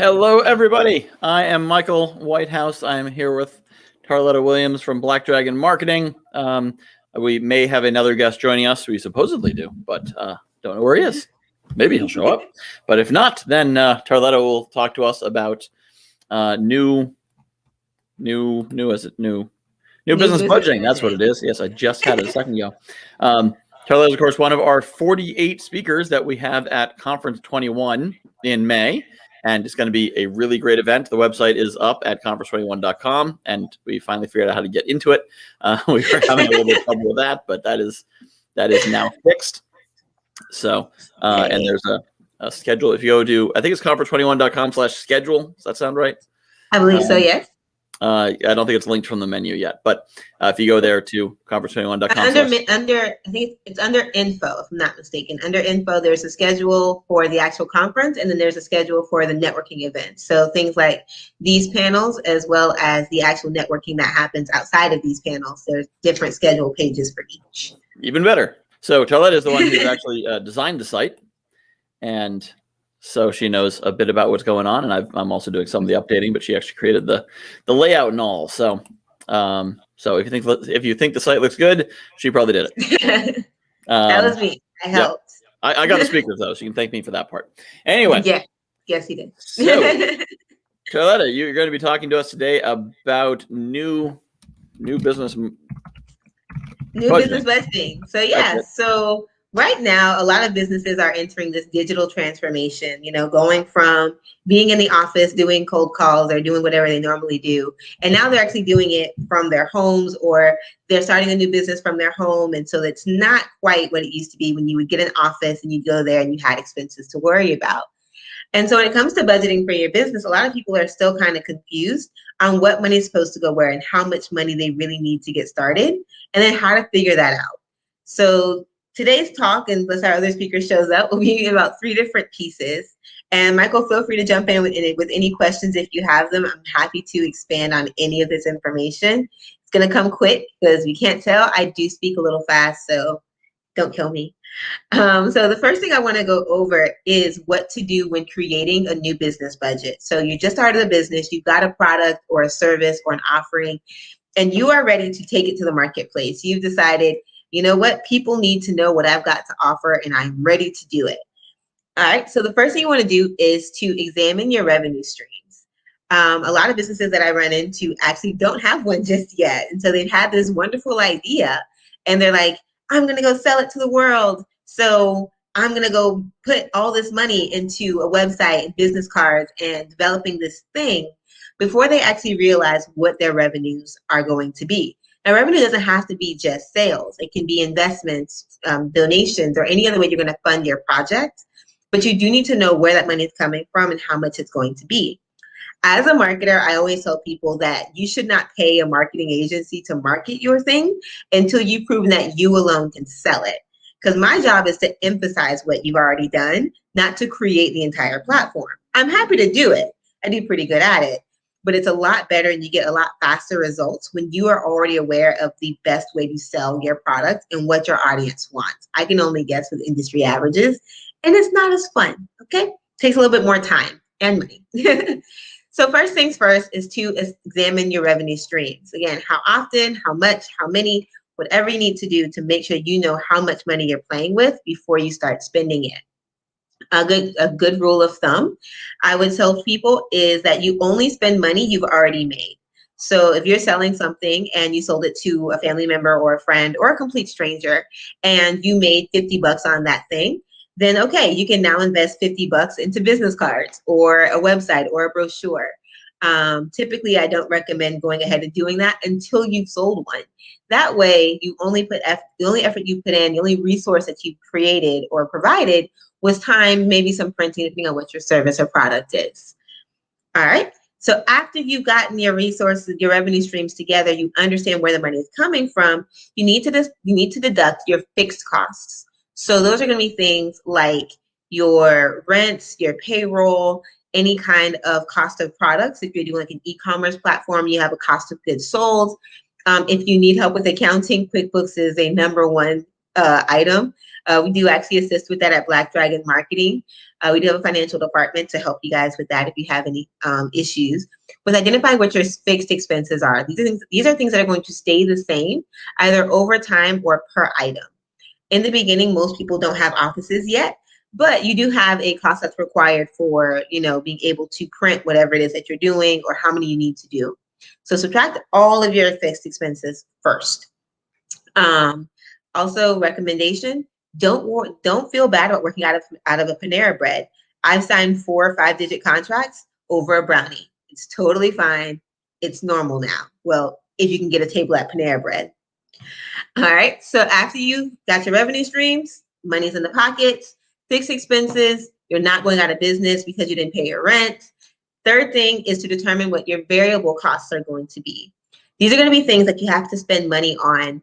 Hello, everybody. I am Michael Whitehouse. I am here with Tarletta Williams from Black Dragon Marketing. We may have another guest joining us. We supposedly do, but don't know where he is. Maybe he'll show up. But if not, then Tarletta will talk to us about new business budgeting. That's what it is. Yes, I just had it a second ago. Tarletta is, of course, one of our 48 speakers that we have at Conference21 in May. And it's going to be a really great event. The website is up at conference21.com, and we finally figured out how to get into it. We were having a little bit of trouble with that, but that is now fixed. So, and there's a schedule. If you go to, I think it's conference21.com/schedule. Does that sound right? I believe so, yes. I don't think it's linked from the menu yet, but if you go there to conference21.com. I think it's under info, if I'm not mistaken. Under info, there's a schedule for the actual conference, and then there's a schedule for the networking events. So things like these panels, as well as the actual networking that happens outside of these panels. There's different schedule pages for each. Even better. So Tarletta is the one who's actually designed the site, and so she knows a bit about what's going on, and I'm also doing some of the updating, but she actually created the layout and all. So, so if you think the site looks good, she probably did it. That was me. I helped. Yep. I got the speakers though, so you can thank me for that part. Anyway. Yeah. Yes, he did. So, Tarletta, you're going to be talking to us today about new business. Business budgeting. So so right now, a lot of businesses are entering this digital transformation, going from being in the office, doing cold calls or doing whatever they normally do. And now they're actually doing it from their homes, or they're starting a new business from their home. And so it's not quite what it used to be when you would get an office and you go there and you had expenses to worry about. And so when it comes to budgeting for your business, a lot of people are still kind of confused on what money is supposed to go where and how much money they really need to get started, and then how to figure that out. So today's talk, unless our other speaker shows up, will be about 3 different pieces. And Michael, feel free to jump in with any questions if you have them. I'm happy to expand on any of this information. It's going to come quick because we can't tell. I do speak a little fast, so don't kill me. So the first thing I want to go over is what to do when creating a new business budget. So you just started a business, you've got a product or a service or an offering, and you are ready to take it to the marketplace. You've decided, you know what, people need to know what I've got to offer, and I'm ready to do it. All right, so the first thing you want to do is to examine your revenue streams. A lot of businesses that I run into actually don't have one just yet. And so they've had this wonderful idea, and they're like, I'm going to go sell it to the world. So I'm going to go put all this money into a website and business cards and developing this thing before they actually realize what their revenues are going to be. Now, revenue doesn't have to be just sales. It can be investments, donations, or any other way you're going to fund your project. But you do need to know where that money is coming from and how much it's going to be. As a marketer, I always tell people that you should not pay a marketing agency to market your thing until you've proven that you alone can sell it. Because my job is to emphasize what you've already done, not to create the entire platform. I'm happy to do it. I do pretty good at it. But it's a lot better and you get a lot faster results when you are already aware of the best way to sell your product and what your audience wants. I can only guess with industry averages, and it's not as fun, okay? Takes a little bit more time and money. So first things first is to examine your revenue streams. Again, how often, how much, how many, whatever you need to do to make sure you know how much money you're playing with before you start spending it. A good rule of thumb I would tell people is that you only spend money you've already made. So if you're selling something and you sold it to a family member or a friend or a complete stranger and you made $50 on that thing, then okay, you can now invest $50 into business cards or a website or a brochure. Typically, I don't recommend going ahead and doing that until you've sold one. That way, you only put the only effort you put in, the only resource that you created or provided was time, maybe some printing, depending on what your service or product is. All right. So after you've gotten your resources, your revenue streams together, you understand where the money is coming from. You need to deduct your fixed costs. So those are going to be things like your rents, your payroll, any kind of cost of products. If you're doing like an e-commerce platform, you have a cost of goods sold. If you need help with accounting, QuickBooks is a #1 item. We do actually assist with that at Black Dragon Marketing. We do have a financial department to help you guys with that if you have any issues with identifying what your fixed expenses are. These are things that are going to stay the same either over time or per item. In the beginning, most people don't have offices yet, but you do have a cost that's required for, being able to print whatever it is that you're doing or how many you need to do. So subtract all of your fixed expenses first. Also, recommendation: don't feel bad about working out of a Panera Bread. I've signed 4 or 5 digit contracts over a brownie. It's totally fine. It's normal now. Well, if you can get a table at Panera Bread. All right. So after you got your revenue streams, money's in the pockets, fixed expenses, you're not going out of business because you didn't pay your rent. Third thing is to determine what your variable costs are going to be. These are going to be things that you have to spend money on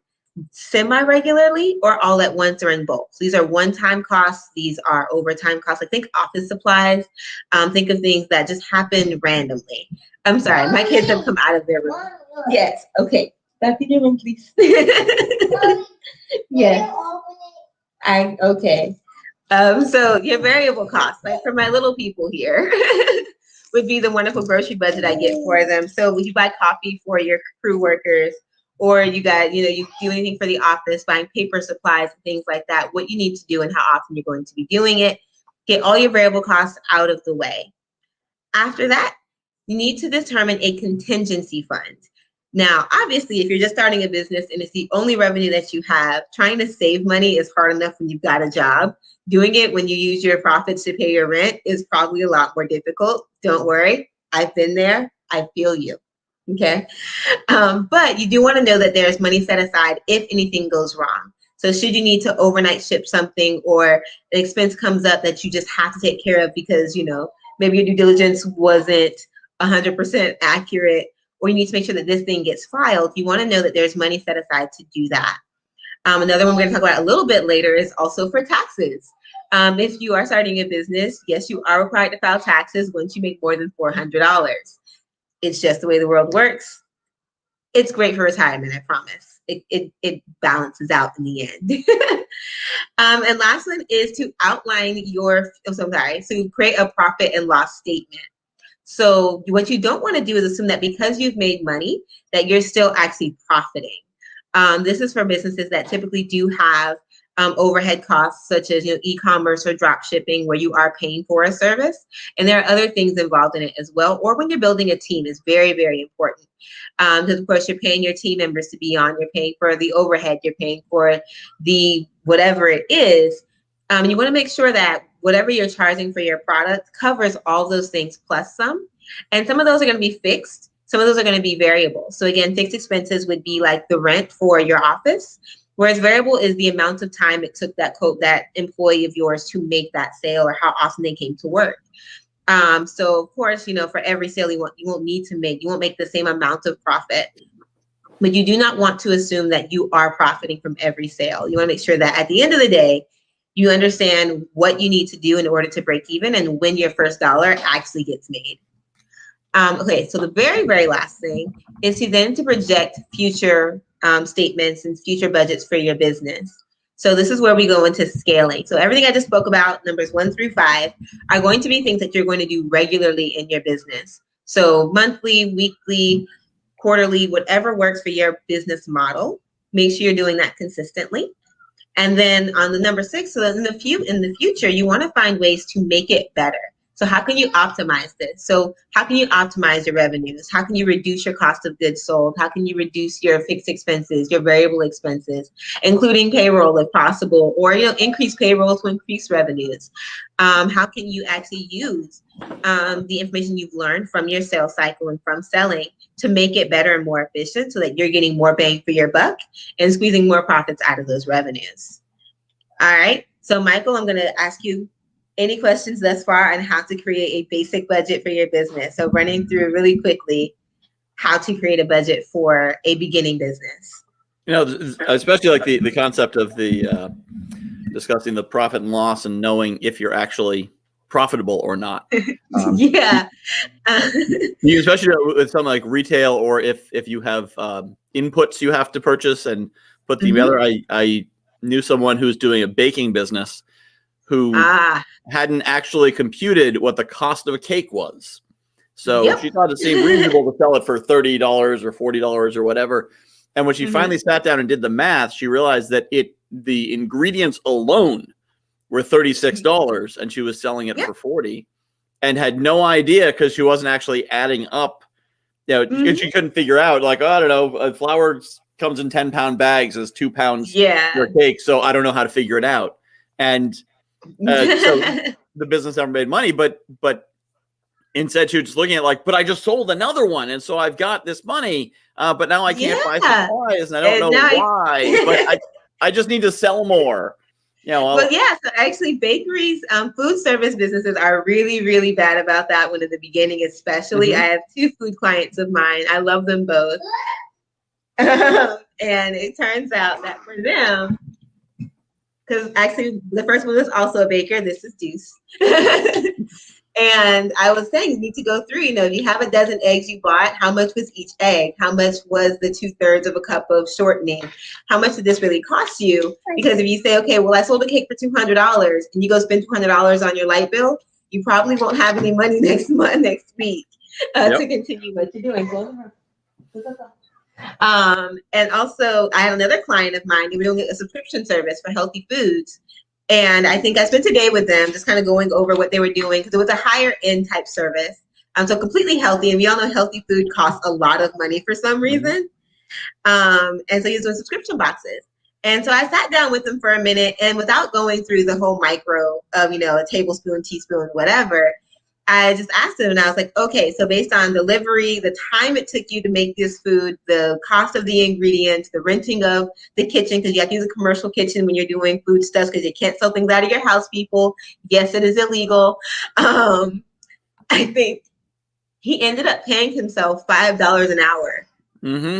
semi-regularly or all at once or in bulk. So these are one-time costs. These are overtime costs. Like think office supplies. Think of things that just happen randomly. I'm sorry, my kids have come out of their room. Yes. Okay. Back in your room, please. Yes. Okay. So your variable costs, like for my little people here, would be the wonderful grocery budget I get for them. So you buy coffee for your crew workers, or you got, you do anything for the office, buying paper supplies and things like that, what you need to do and how often you're going to be doing it. Get all your variable costs out of the way. After that, you need to determine a contingency fund. Now, obviously, if you're just starting a business and it's the only revenue that you have, trying to save money is hard enough when you've got a job. Doing it when you use your profits to pay your rent is probably a lot more difficult. Don't worry. I've been there. I feel you. Okay. But you do want to know that there's money set aside if anything goes wrong. So should you need to overnight ship something or an expense comes up that you just have to take care of because, maybe your due diligence wasn't 100% accurate, or you need to make sure that this thing gets filed, you want to know that there's money set aside to do that. Another one we're going to talk about a little bit later is also for taxes. If you are starting a business, yes, you are required to file taxes once you make more than $400. It's just the way the world works. It's great for retirement, I promise. It balances out in the end. And last one is to outline so create a profit and loss statement. So what you don't want to do is assume that because you've made money, that you're still actually profiting. This is for businesses that typically do have overhead costs such as e-commerce or drop shipping where you are paying for a service. And there are other things involved in it as well. Or when you're building a team is very, very important. Because of course you're paying your team members to be on, you're paying for the overhead, you're paying for the whatever it is. You want to make sure that whatever you're charging for your product covers all those things plus some. And some of those are going to be fixed. Some of those are going to be variable. So again, fixed expenses would be like the rent for your office, whereas variable is the amount of time it took that employee of yours to make that sale or how often they came to work. So of course, for every sale you won't make the same amount of profit. But you do not want to assume that you are profiting from every sale. You want to make sure that at the end of the day, you understand what you need to do in order to break even and when your first dollar actually gets made. Okay, so the very, very last thing is to project future statements and future budgets for your business. So this is where we go into scaling. So everything I just spoke about, numbers 1 through 5, are going to be things that you're going to do regularly in your business. So monthly, weekly, quarterly, whatever works for your business model. Make sure you're doing that consistently. And then on the number 6, so in the future, you want to find ways to make it better. So how can you optimize this? So how can you optimize your revenues? How can you reduce your cost of goods sold? How can you reduce your fixed expenses, your variable expenses, including payroll if possible, or increase payroll to increase revenues? How can you actually use the information you've learned from your sales cycle and from selling to make it better and more efficient so that you're getting more bang for your buck and squeezing more profits out of those revenues? All right. So Michael, I'm going to ask you any questions thus far on how to create a basic budget for your business. So running through really quickly how to create a budget for a beginning business. Especially like the concept of the discussing the profit and loss and knowing if you're actually profitable or not. Yeah. Especially with something like retail, or if you have inputs you have to purchase and put together. I knew someone who's doing a baking business who hadn't actually computed what the cost of a cake was. So she thought it seemed reasonable to sell it for $30 or $40 or whatever. And when she finally sat down and did the math, she realized that the ingredients alone were $36 and she was selling it for $40, and had no idea because she wasn't actually adding up. And she couldn't figure out, like, I don't know, flour comes in 10-pound bags as 2 pounds per cake. So I don't know how to figure it out. And so the business never made money, but instead, she was just looking at like, but I just sold another one, and so I've got this money, but now I can't buy supplies, and I don't know why. But I just need to sell more. So actually, bakeries, food service businesses are really, really bad about that one in the beginning, especially. I have 2 food clients of mine. I love them both, and it turns out that for them, because actually the first one was also a baker. This is Deuce. And I was saying, you need to go through, if you have a dozen eggs you bought, how much was each egg? How much was the 2/3 of a cup of shortening? How much did this really cost you? Because if you say, okay, well, I sold a cake for $200 and you go spend $200 on your light bill, you probably won't have any money next week to continue what you're doing. And also, I had another client of mine, they were doing a subscription service for healthy foods. And I think I spent a day with them just kind of going over what they were doing, because it was a higher end type service. So completely healthy. And we all know healthy food costs a lot of money for some reason. And so he was doing subscription boxes. And so I sat down with them for a minute, and without going through the whole micro of, a tablespoon, teaspoon, whatever, I just asked him, and I was like, okay, so based on delivery, the time it took you to make this food, the cost of the ingredients, the renting of the kitchen, because you have to use a commercial kitchen when you're doing food stuff, because you can't sell things out of your house, people. Yes, it is illegal. I think he ended up paying himself $5 an hour.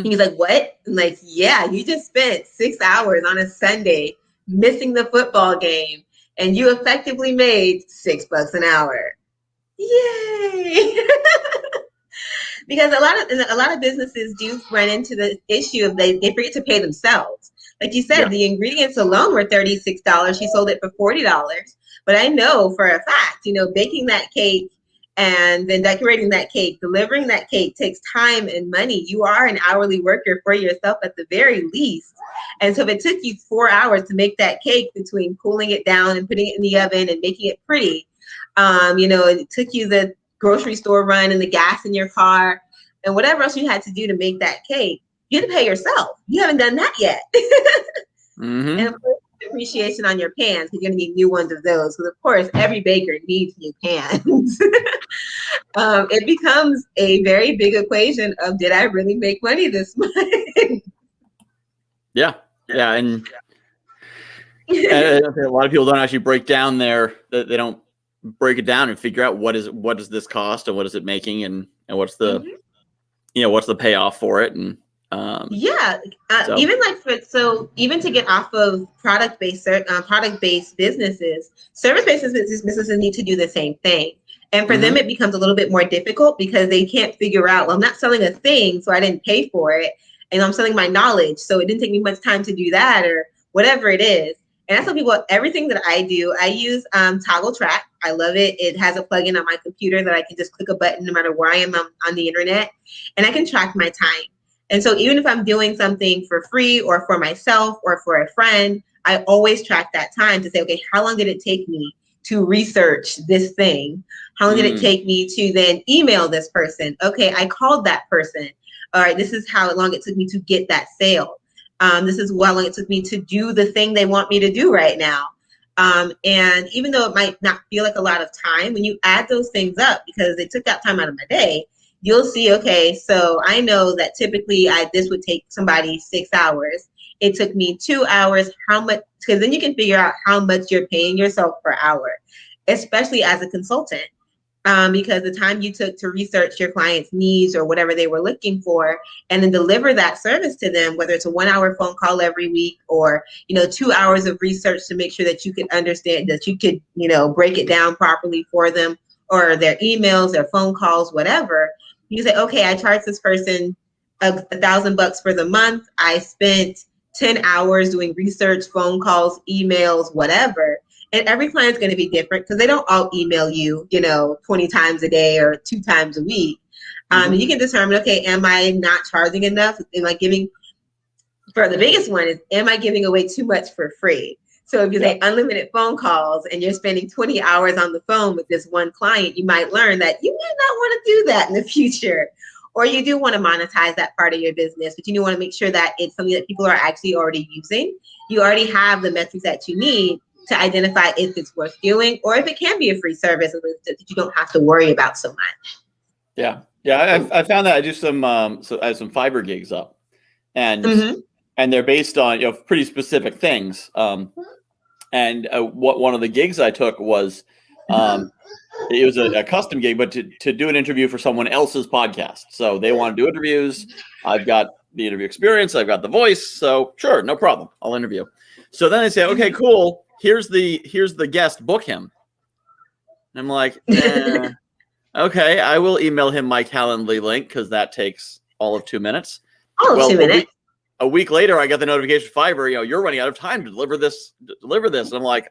He's like, what? I'm like, yeah, you just spent 6 hours on a Sunday missing the football game, and you effectively made $6 an hour. Yay! Because a lot of businesses do run into the issue of they forget to pay themselves. Like you said, the ingredients alone were $36. She sold it for $40. But I know for a fact, baking that cake and then decorating that cake, delivering that cake takes time and money. You are an hourly worker for yourself at the very least. And so if it took you 4 hours to make that cake, between cooling it down and putting it in the oven and making it pretty, it took you the grocery store run and the gas in your car and whatever else you had to do to make that cake, you had to pay yourself. You haven't done that yet. And of course, appreciation on your pans, because you're going to need new ones of those. Because of course, every baker needs new pans. It becomes a very big equation of, did I really make money this month? And a lot of people don't actually break down they don't break it down and figure out what does this cost and what is it making, and what's the what's the payoff for it. And even to get off of product-based businesses, service-based businesses need to do the same thing. And for them, it becomes a little bit more difficult, because they can't figure out, well, I'm not selling a thing, so I didn't pay for it, and I'm selling my knowledge, so it didn't take me much time to do that, or whatever it is. And I tell people, everything that I do, I use Toggle Track. I love it. It has a plugin on my computer that I can just click a button no matter where I am on the internet, and I can track my time. And so even if I'm doing something for free or for myself or for a friend, I always track that time to say, okay, how long did it take me to research this thing? How long did it take me to then email this person? Okay, I called that person. All right, this is how long it took me to get that sale. This is how long it took me to do the thing they want me to do right now. And even though it might not feel like a lot of time, when you add those things up, because they took that time out of my day, you'll see, okay, so I know that typically this would take somebody 6 hours. It took me 2 hours. How much? Because then you can figure out how much you're paying yourself per hour, especially as a consultant. Because the time you took to research your client's needs or whatever they were looking for, and then deliver that service to them, whether it's a 1 hour phone call every week or, 2 hours of research to make sure that you could understand, that you could, break it down properly for them, or their emails, their phone calls, whatever. You say, okay, I charged this person $1,000 for the month. I spent 10 hours doing research, phone calls, emails, whatever. And every client's going to be different because they don't all email you, 20 times a day or 2 times a week. And you can determine, okay, am I not charging enough? Am I giving, for the biggest one is, am I giving away too much for free? So if you say unlimited phone calls and you're spending 20 hours on the phone with this one client, you might learn that you might not want to do that in the future. Or you do want to monetize that part of your business, but you want to make sure that it's something that people are actually already using. You already have the metrics that you need to identify if it's worth doing or if it can be a free service that you don't have to worry about so much. Yeah. I found that I do some I have some Fiverr gigs up, and they're based on pretty specific things. And what one of the gigs I took was it was a custom gig, but to do an interview for someone else's podcast. So they want to do interviews. I've got the interview experience. I've got the voice. So sure, no problem. I'll interview. So then they say, okay, cool. Here's the guest. Book him. And I'm like, okay, I will email him my Calendly link because that takes all of 2 minutes. All of 2 minutes. A week later, I got the notification from Fiverr, you're running out of time to deliver this. And I'm like,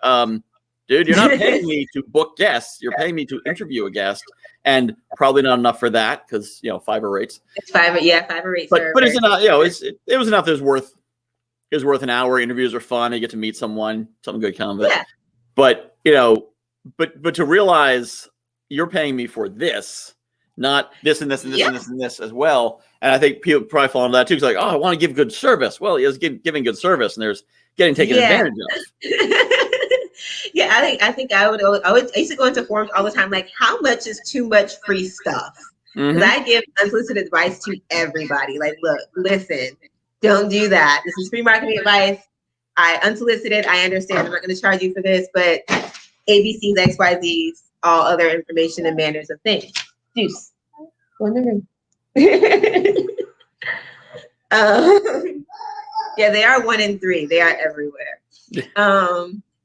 dude, you're not paying me to book guests. You're paying me to interview a guest, and probably not enough for that because Fiverr rates. It's Fiverr, Fiverr rates. But it's enough. It was enough. It was worth an hour. Interviews are fun. You get to meet something good come of it. Yeah. But but to realize you're paying me for this, not this and this and this and this and this as well. And I think people probably fall into that too. It's like, oh, I want to give good service. Well, he's giving good service, and there's getting taken advantage of. I used to go into forums all the time, like, how much is too much free stuff? Because I give unsolicited advice to everybody. Like, look, listen, don't do that. This is free marketing advice. Unsolicited. I understand. I'm not going to charge you for this, but ABCs, XYZs, all other information and manners of things. Juice. Go in the room. They are 1 in 3. They are everywhere.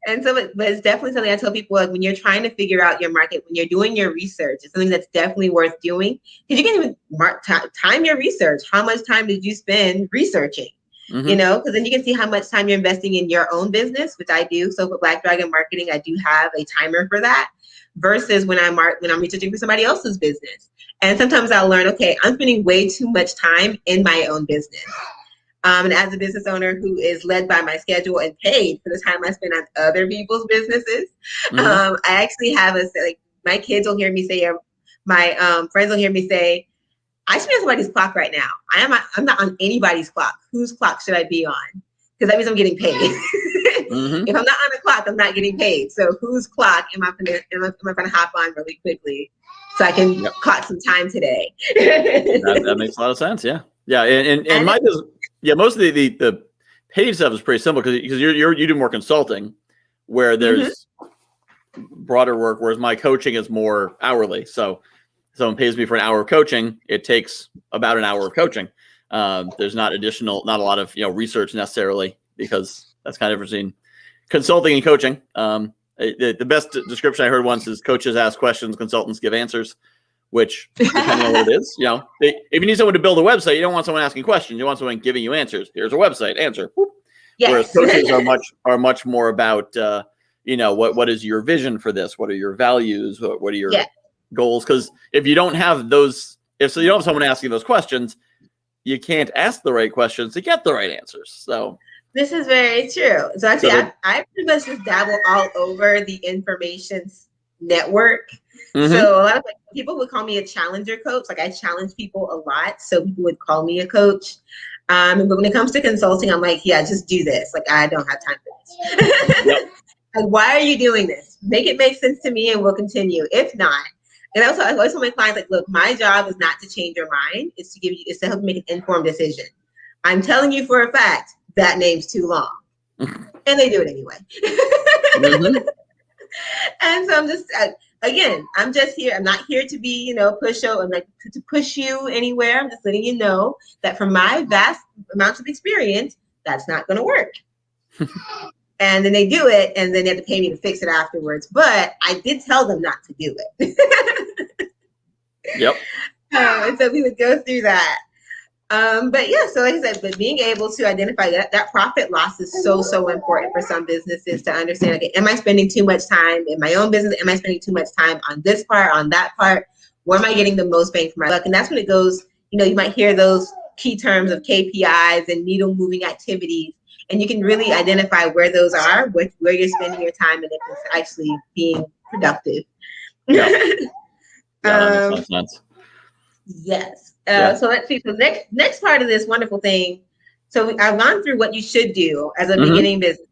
And so, but it's definitely something I tell people, like, when you're trying to figure out your market, when you're doing your research, it's something that's definitely worth doing because you can even time your research. How much time did you spend researching? Because then you can see how much time you're investing in your own business, which I do. So for Black Dragon Marketing, I do have a timer for that versus when I'm researching for somebody else's business. And sometimes I'll learn, okay, I'm spending way too much time in my own business. And as a business owner who is led by my schedule and paid for the time I spend on other people's businesses, I actually have my kids will hear me say, or my friends will hear me say, I should be on somebody's clock right now. I'm not on anybody's clock. Whose clock should I be on? Because that means I'm getting paid. If I'm not on the clock, I'm not getting paid. So whose clock am I going to hop on really quickly so I can clock some time today? that makes a lot of sense. Yeah. And my business. Yeah, most of the paid stuff is pretty simple because you do more consulting, where there's broader work, whereas my coaching is more hourly. So someone pays me for an hour of coaching, it takes about an hour of coaching. There's not a lot of research necessarily, because that's kind of between consulting and coaching. The best description I heard once is coaches ask questions, consultants give answers. Which, depending on what it is, if you need someone to build a website, you don't want someone asking questions. You want someone giving you answers. Here's a website, answer. Yes. Whereas coaches are much more about, what is your vision for this? What are your values? What are your goals? Because if you don't have those, if you don't have someone asking those questions, you can't ask the right questions to get the right answers. So this is very true. So actually, I pretty much just dabble all over the information network. So a lot of people would call me a challenger coach. Like, I challenge people a lot, so people would call me a coach. But when it comes to consulting, I'm like, just do this. Like, I don't have time for this. Like, why are you doing this? Make it make sense to me, and we'll continue. If not, and also I always tell my clients, like, look, my job is not to change your mind. It's to help you make an informed decision. I'm telling you for a fact that name's too long, and they do it anyway. And so I'm just. Again, I'm just here. I'm not here to be, pushover. I'm like to push you anywhere. I'm just letting you know that from my vast amounts of experience, that's not going to work. And then they do it, and then they have to pay me to fix it afterwards. But I did tell them not to do it. Yep. And so we would go through that. But yeah, so like I said, but being able to identify that profit loss is so important for some businesses to understand, okay, am I spending too much time in my own business? Am I spending too much time on this part, on that part? Where am I getting the most bang for my buck? And that's when it goes, you might hear those key terms of KPIs and needle moving activities. And you can really identify where those are, where you're spending your time, and if it's actually being productive. Yeah, that makes sense. Yes. So let's see. So next part of this wonderful thing. So I've gone through what you should do as a beginning business.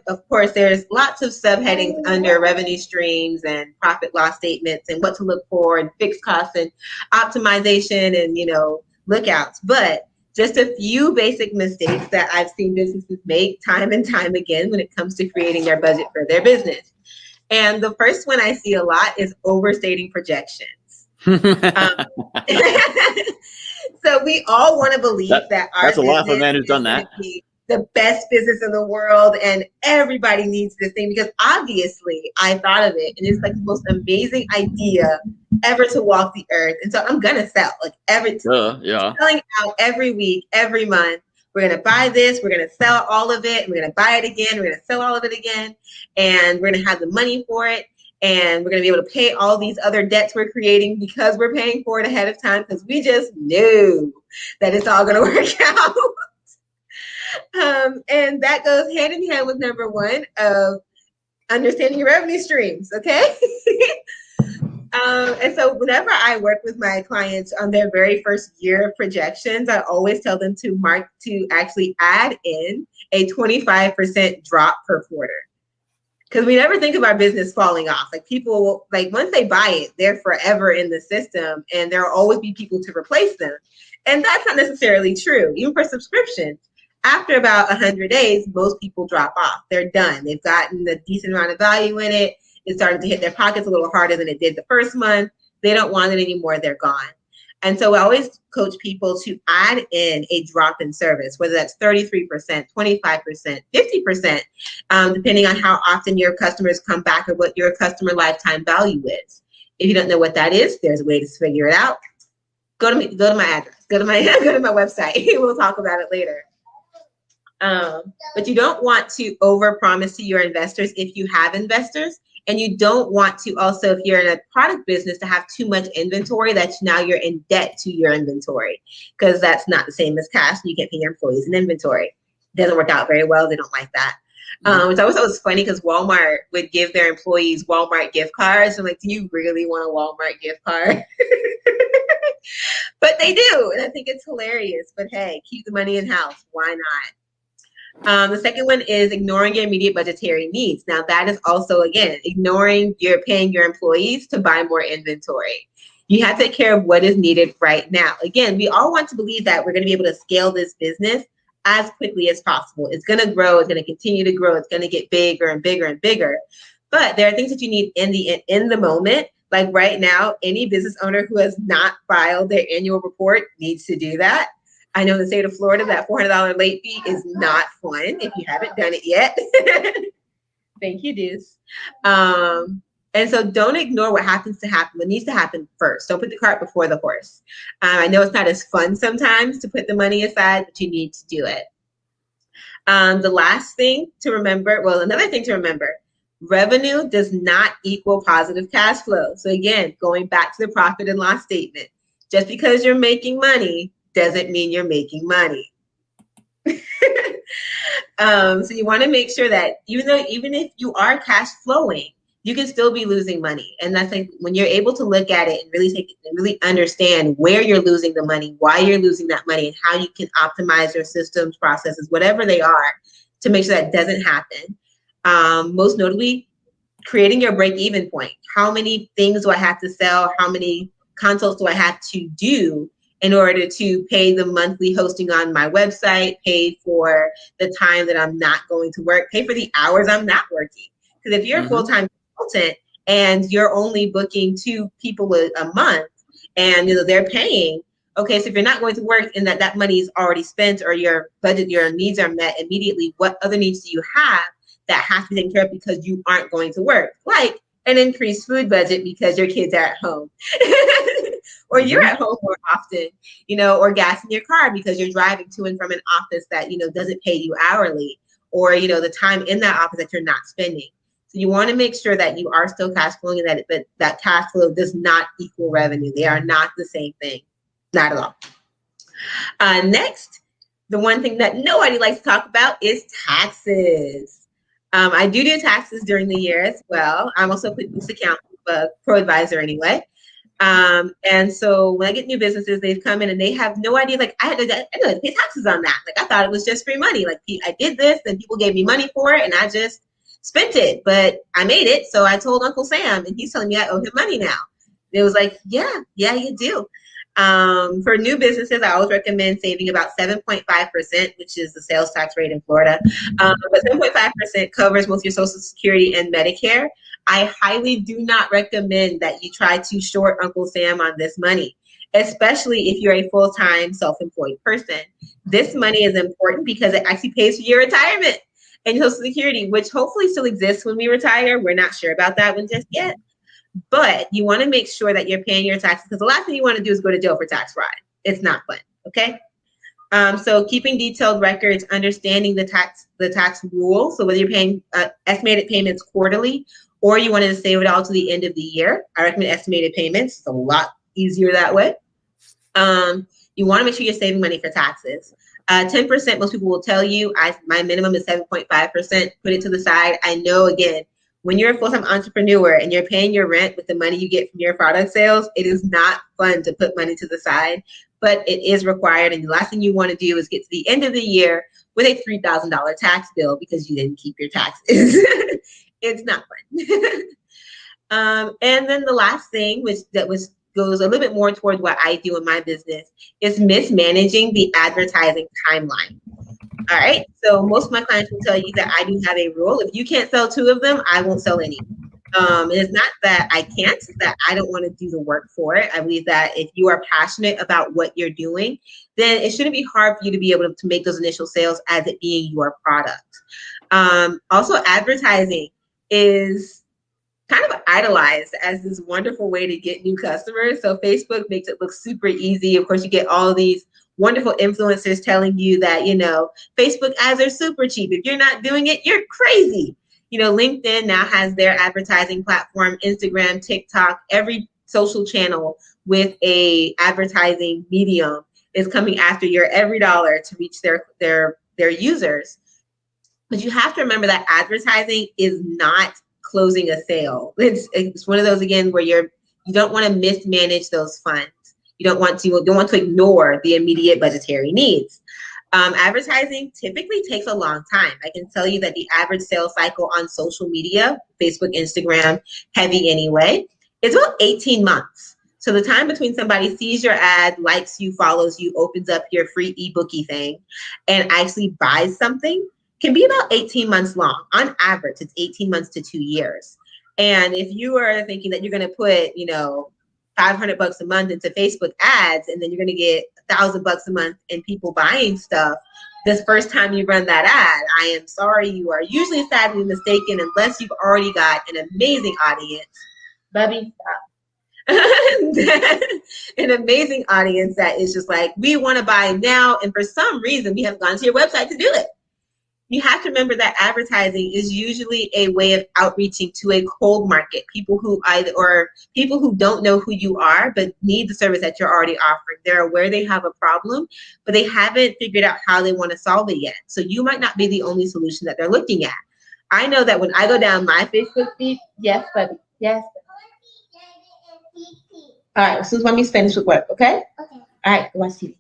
Of course, there's lots of subheadings under revenue streams and profit loss statements and what to look for and fixed costs and optimization and, lookouts. But just a few basic mistakes that I've seen businesses make time and time again when it comes to creating their budget for their business. And the first one I see a lot is overstating projections. So we all want to believe that our that's a lot for a man who's done that. The best business in the world and everybody needs this thing, because obviously I thought of it and it's like the most amazing idea ever to walk the earth. And so I'm gonna sell selling out every week, every month. We're gonna buy this, we're gonna sell all of it, we're gonna buy it again, we're gonna sell all of it again, and we're gonna have the money for it. And we're going to be able to pay all these other debts we're creating because we're paying for it ahead of time, because we just knew that it's all going to work out. And that goes hand in hand with number one of understanding your revenue streams, okay? And so whenever I work with my clients on their very first year of projections, I always tell them to actually add in a 25% drop per quarter. Because we never think of our business falling off. Like people, once they buy it, they're forever in the system, and there will always be people to replace them. And that's not necessarily true. Even for subscriptions, after about 100 days, most people drop off. They're done. They've gotten a decent amount of value in it. It's starting to hit their pockets a little harder than it did the first month. They don't want it anymore. They're gone. And so I always coach people to add in a drop in service, whether that's 33%, 25%, 50%, depending on how often your customers come back or what your customer lifetime value is. If you don't know what that is, there's a way to figure it out. Go to my address, go to my website. We'll talk about it later. But you don't want to overpromise to your investors if you have investors. And you don't want to also, if you're in a product business, to have too much inventory that now you're in debt to your inventory, because that's not the same as cash. You can't pay your employees in inventory. It doesn't work out very well. They don't like that. It's always funny because Walmart would give their employees Walmart gift cards. I'm like, do you really want a Walmart gift card? But they do. And I think it's hilarious. But hey, keep the money in house. Why not? The second one is ignoring your immediate budgetary needs. Now that is also, again, ignoring paying your employees to buy more inventory. You have to take care of what is needed right now. Again, we all want to believe that we're going to be able to scale this business as quickly as possible. It's going to grow. It's going to continue to grow. It's going to get bigger and bigger and bigger. But there are things that you need in the moment. Like right now, any business owner who has not filed their annual report needs to do that. I know in the state of Florida, that $400 late fee is not fun if you haven't done it yet. Thank you, Deuce. And so don't ignore what needs to happen first. Don't put the cart before the horse. I know it's not as fun sometimes to put the money aside, but you need to do it. Another thing to remember, revenue does not equal positive cash flow. So again, going back to the profit and loss statement, just because you're making money doesn't mean you're making money. So you want to make sure that even if you are cash flowing, you can still be losing money. And that's like when you're able to look at it and really understand where you're losing the money, why you're losing that money, and how you can optimize your systems, processes, whatever they are, to make sure that doesn't happen. Most notably, creating your break-even point. How many things do I have to sell? How many consults do I have to do in order to pay the monthly hosting on my website, pay for the time that I'm not going to work, pay for the hours I'm not working? Because if you're a full-time consultant and you're only booking 2 people a month and they're paying, okay, so if you're not going to work and that money is already spent or your budget, your needs are met immediately, what other needs do you have that have to be taken care of because you aren't going to work? Like an increased food budget because your kids are at home. or you're at home more often, or gas in your car because you're driving to and from an office that, doesn't pay you hourly, or, the time in that office that you're not spending. So you want to make sure that you are still cash flowing and but that cash flow does not equal revenue. They are not the same thing. Not at all. Next, the one thing that nobody likes to talk about is taxes. I do taxes during the year as well. I'm also a QuickBooks accountant, pro advisor anyway. And so when I get new businesses, they've come in and they have no idea, like, I had to pay taxes on that. Like, I thought it was just free money. Like, I did this and people gave me money for it and I just spent it, but I made it. So I told Uncle Sam and he's telling me I owe him money now. And it was like, yeah, you do. For new businesses, I always recommend saving about 7.5%, which is the sales tax rate in Florida. But 7.5% covers most of your Social Security and Medicare. I highly do not recommend that you try to short Uncle Sam on this money, especially if you're a full-time self-employed person. This money is important because it actually pays for your retirement and Social Security, which hopefully still exists when we retire. We're not sure about that one just yet. But you want to make sure that you're paying your taxes, because the last thing you want to do is go to jail for tax fraud. It's not fun, okay? So keeping detailed records, understanding the tax rules. So whether you're paying estimated payments quarterly or you wanted to save it all to the end of the year, I recommend estimated payments. It's a lot easier that way. You want to make sure you're saving money for taxes. 10%, most people will tell you, my minimum is 7.5%. Put it to the side. I know, again, when you're a full-time entrepreneur and you're paying your rent with the money you get from your product sales, it is not fun to put money to the side, but it is required. And the last thing you want to do is get to the end of the year with a $3,000 tax bill because you didn't keep your taxes. It's not fun. And then the last thing, goes a little bit more toward what I do in my business, is mismanaging the advertising timeline. All right, so most of my clients will tell you that I do have a rule. If you can't sell 2 of them, I won't sell any. And it's not that I can't, it's that I don't want to do the work for it. I believe that if you are passionate about what you're doing, then it shouldn't be hard for you to be able to make those initial sales as it being your product. Also, advertising is kind of idolized as this wonderful way to get new customers. So Facebook makes it look super easy. Of course, you get all these wonderful influencers telling you that, Facebook ads are super cheap. If you're not doing it, you're crazy. LinkedIn now has their advertising platform, Instagram, TikTok, every social channel with a advertising medium is coming after your every dollar to reach their users. But you have to remember that advertising is not closing a sale. It's one of those, again, where you don't want to mismanage those funds. You don't want to ignore the immediate budgetary needs. Advertising typically takes a long time. I can tell you that the average sales cycle on social media, Facebook, Instagram, heavy anyway, is about 18 months. So the time between somebody sees your ad, likes you, follows you, opens up your free ebooky thing, and actually buys something can be about 18 months long. On average, it's 18 months to 2 years. And if you are thinking that you're going to put, $500 a month into Facebook ads, and then you're going to get $1,000 a month in people buying stuff this first time you run that ad, I am sorry, you are usually sadly mistaken unless you've already got an amazing audience. Bubby, stop. An amazing audience that is just like, we want to buy now, and for some reason we have gone to your website to do it. You have to remember that advertising is usually a way of outreaching to a cold market, people who don't know who you are but need the service that you're already offering. They're aware they have a problem, but they haven't figured out how they want to solve it yet. So you might not be the only solution that they're looking at. I know that when I go down my Facebook feed, yes, buddy, yes. All right, as soon as mommy's finished with work, okay? Okay. All right, watch TV.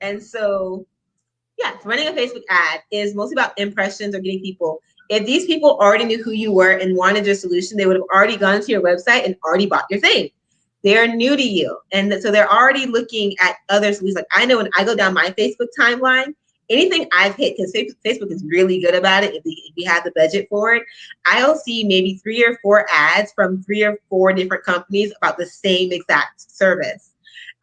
And so, yeah, running a Facebook ad is mostly about impressions or getting people. If these people already knew who you were and wanted your solution, they would have already gone to your website and already bought your thing. They're new to you. And so they're already looking at other solutions. Like, I know when I go down my Facebook timeline, anything I've hit, because Facebook is really good about it if you have the budget for it, I'll see maybe 3 or 4 ads from 3 or 4 different companies about the same exact service.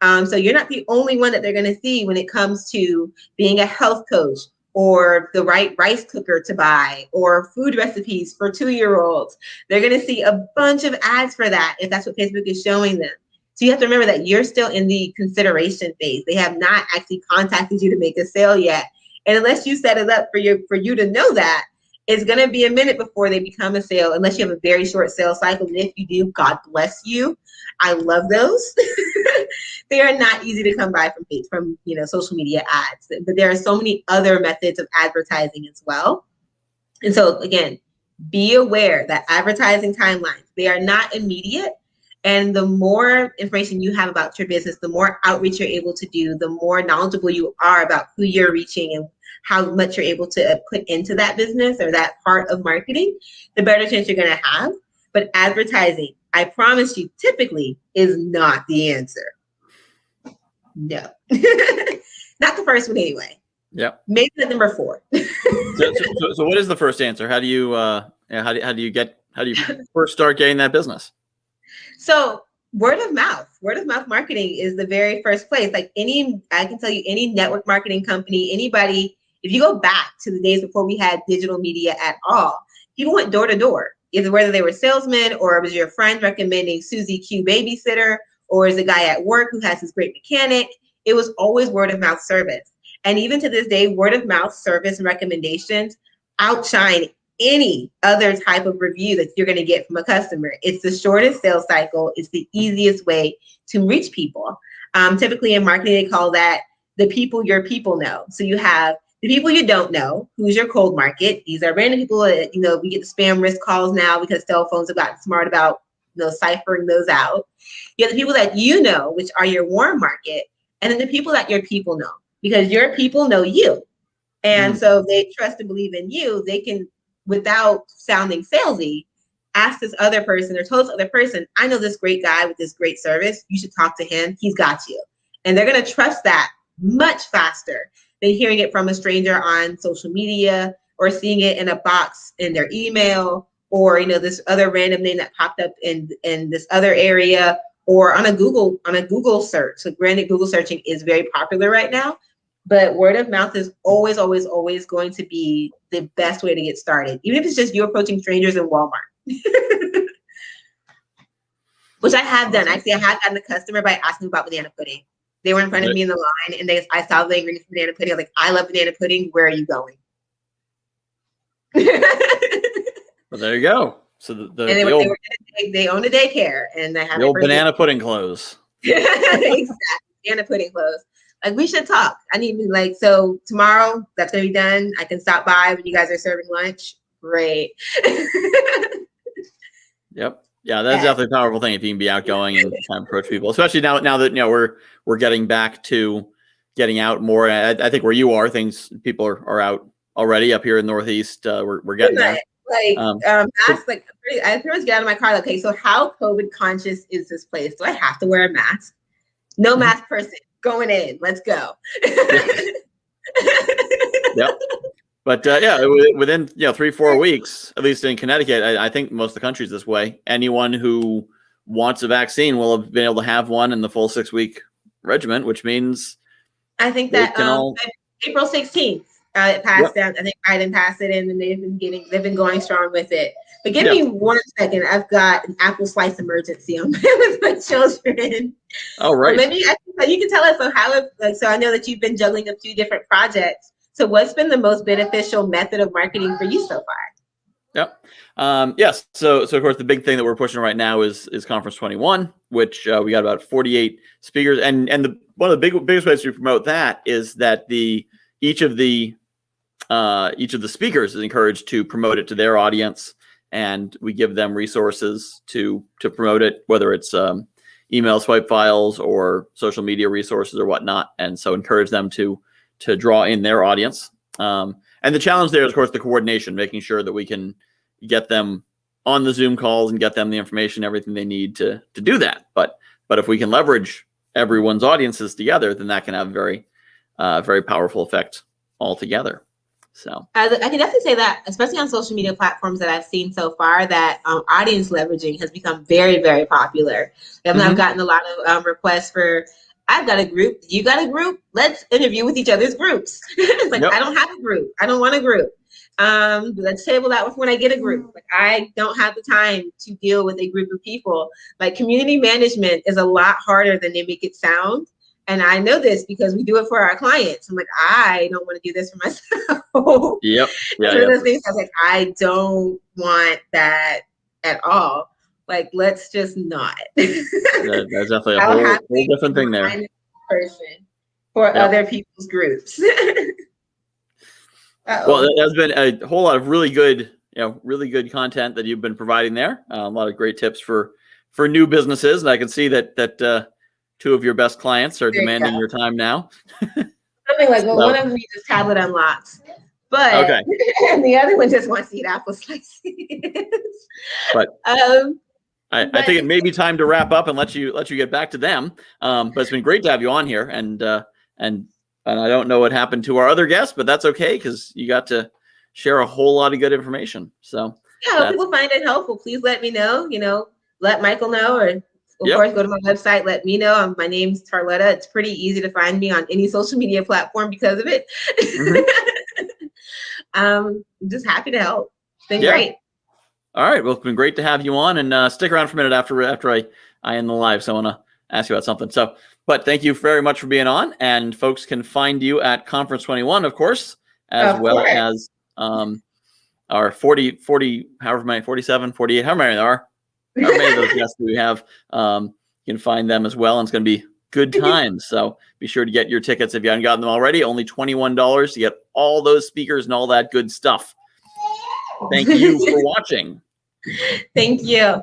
So you're not the only one that they're going to see when it comes to being a health coach or the right rice cooker to buy, or food recipes for 2-year-olds. They're going to see a bunch of ads for that if that's what Facebook is showing them. So you have to remember that you're still in the consideration phase. They have not actually contacted you to make a sale yet. And unless you set it up for you to know that, it's going to be a minute before they become a sale, unless you have a very short sales cycle. And if you do, God bless you. I love those. They are not easy to come by from social media ads, but there are so many other methods of advertising as well. And so again, be aware that advertising timelines, they are not immediate. And the more information you have about your business, the more outreach you're able to do, the more knowledgeable you are about who you're reaching and how much you're able to put into that business or that part of marketing, the better chance you're going to have. But advertising, I promise you, typically is not the answer. No. Not the first one anyway. Yep. Maybe the number 4. So what is the first answer? How do you first start getting that business? So word of mouth marketing is the very first place. Like I can tell you any network marketing company, anybody, if you go back to the days before we had digital media at all, people went door to door, either whether they were salesmen or it was your friend recommending Susie Q babysitter, or is a guy at work who has this great mechanic. It was always word of mouth service. And even to this day, word of mouth service and recommendations outshine any other type of review that you're going to get from a customer. It's the shortest sales cycle. It's the easiest way to reach people. Typically in marketing, they call that the people your people know. So you have the people you don't know, who's your cold market. These are random people that, we get the spam risk calls now because cell phones have gotten smart about, ciphering those out. You have the people that you know, which are your warm market, and then the people that your people know, because your people know you. And so they trust and believe in you. They can, without sounding salesy, ask this other person or tell this other person, I know this great guy with this great service. You should talk to him. He's got you. And they're going to trust that much faster than hearing it from a stranger on social media or seeing it in a box in their email, or this other random name that popped up in this other area, or on a Google search. So granted, Google searching is very popular right now, but word of mouth is always, always, always going to be the best way to get started, even if it's just you approaching strangers in Walmart. Which I have done. Actually, I have gotten a customer by asking about banana pudding. They were in front of me in the line, and I saw the ingredients for banana pudding. I was like, I love banana pudding. Where are you going? Well, there you go. So they own a daycare, and they have the old banana pudding clothes. Exactly, banana pudding clothes. Like, we should talk. I need so tomorrow that's gonna be done. I can stop by when you guys are serving lunch. Great. Yep. Yeah, that's definitely a powerful thing if you can be outgoing and kind of approach people, especially now that we're getting back to getting out more. I think where you are, people are out already up here in the Northeast. We're getting there. Mask, I pretty much get out of my car. Okay, so how COVID conscious is this place? Do I have to wear a mask? No mask person going in. Let's go. Yep. But within 3-4 weeks, at least in Connecticut, I think most of the country is this way. Anyone who wants a vaccine will have been able to have one in the full 6-week regimen, which means I think that April 16th. It passed down. I think Biden passed it in, and they've been going strong with it. But give me 1 second. I've got an apple slice emergency on with my children. Oh, right. Maybe you can tell us so I know that you've been juggling a few different projects. So what's been the most beneficial method of marketing for you so far? Yep. Yes. So of course the big thing that we're pushing right now is Conference21, which we got about 48 speakers, and one of the biggest ways to promote that is that each of the speakers is encouraged to promote it to their audience, and we give them resources to promote it, whether it's email swipe files or social media resources or whatnot, and so encourage them to draw in their audience. And the challenge there is, of course, the coordination, making sure that we can get them on the Zoom calls and get them the information, everything they need to do that. But if we can leverage everyone's audiences together, then that can have a very powerful effect altogether. So I can definitely say that, especially on social media platforms that I've seen so far, that audience leveraging has become very, very popular. I've gotten a lot of requests for I've got a group. You got a group. Let's interview with each other's groups. It's like, I don't have a group. I don't want a group. Let's table that when I get a group. Like, I don't have the time to deal with a group of people. Like, community management is a lot harder than they make it sound. And I know this because we do it for our clients. I'm like, I don't want to do this for myself. Yep. Yeah. One of those things I was like, I don't want that at all. Like, let's just not. That's definitely a whole different thing there. Person for other people's groups. Well, there's been a whole lot of really good content that you've been providing there. A lot of great tips for new businesses, and I can see that two of your best clients are demanding your time now. Something like, well, one of them uses tablet unlocks, but and the other one just wants to eat apple slices. But I think it may be time to wrap up and let you get back to them. But it's been great to have you on here, and I don't know what happened to our other guests, but that's okay because you got to share a whole lot of good information. So yeah, if people find it helpful, please let me know. Let Michael know, or of course go to my website. Let me know. My name's Tarletta. It's pretty easy to find me on any social media platform because of it. I'm just happy to help. It's been great. All right. Well, it's been great to have you on, and stick around for a minute after I end the live. So I want to ask you about something. So, but thank you very much for being on, and folks can find you at Conference 21, of course, as as our 40, however many, 47, 48, however many there are. How many of those guests do we have? You can find them as well, and it's going to be good times. So be sure to get your tickets if you haven't gotten them already. Only $21 to get all those speakers and all that good stuff. Thank you for watching. Thank you.